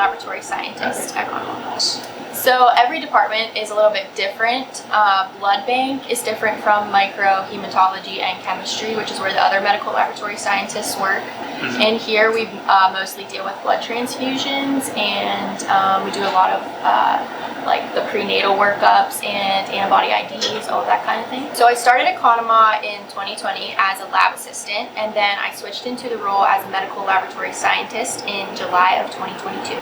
laboratory scientist at Conemaugh. So every department is a little bit different. Blood bank is different from microhematology and chemistry, which is where the other medical laboratory scientists work. And here we mostly deal with blood transfusions, and we do a lot of like the prenatal workups and antibody IDs, all of that kind of thing. So I started at Conemaugh in 2020 as a lab assistant, and then I switched into the role as a medical laboratory scientist in July of 2022.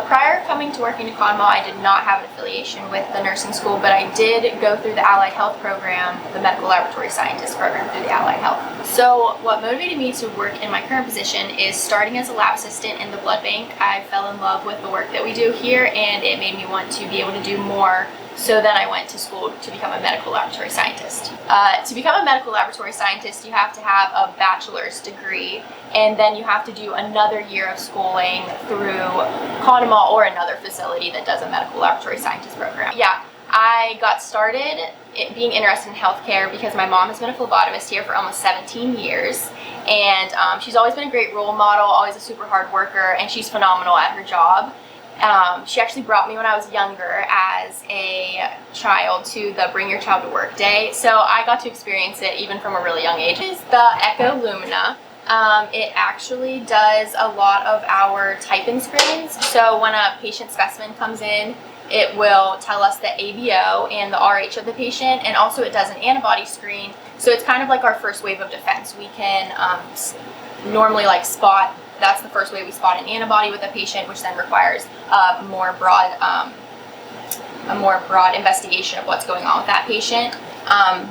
Prior coming to working at Conemaugh, I did not have an affiliation with the nursing school, but I did go through the Allied Health program, the medical laboratory scientist program through the Allied Health. So what motivated me to work in my current position is starting as a lab assistant in the blood bank. I fell in love with the work that we do here, and it made me want to be able to do more. So then I went to school to become a medical laboratory scientist. To become a medical laboratory scientist, you have to have a bachelor's degree, and then you have to do another year of schooling through Conemaugh or another facility that does a medical laboratory scientist program. Yeah, I got started being interested in healthcare because my mom has been a phlebotomist here for almost 17 years, and she's always been a great role model, always a super hard worker, and she's phenomenal at her job. She actually brought me when I was younger as a child to the Bring Your Child to Work Day, so I got to experience it even from a really young age. It's the Echo Lumina. It actually does a lot of our type-in screens, so when a patient specimen comes in, it will tell us the ABO and the RH of the patient, and also it does an antibody screen, so it's kind of like our first wave of defense. We can normally like spot. That's the first way we spot an antibody with a patient, which then requires a more broad investigation of what's going on with that patient.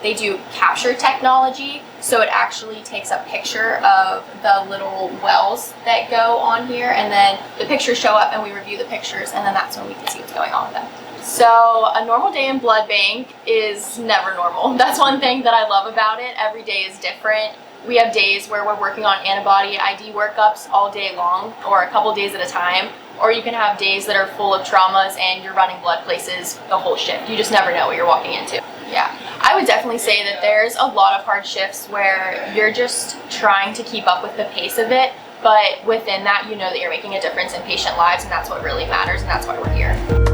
They do capture technology, so it actually takes a picture of the little wells that go on here, and then the pictures show up and we review the pictures, and then that's when we can see what's going on with them. So a normal day in blood bank is never normal. That's one thing that I love about it. Every day is different. We have days where we're working on antibody ID workups all day long, or a couple days at a time, or you can have days that are full of traumas and you're running blood places the whole shift. You just never know what you're walking into. Yeah, I would definitely say that there's a lot of hard shifts where you're just trying to keep up with the pace of it, but within that, you know that you're making a difference in patient lives, and that's what really matters, and that's why we're here.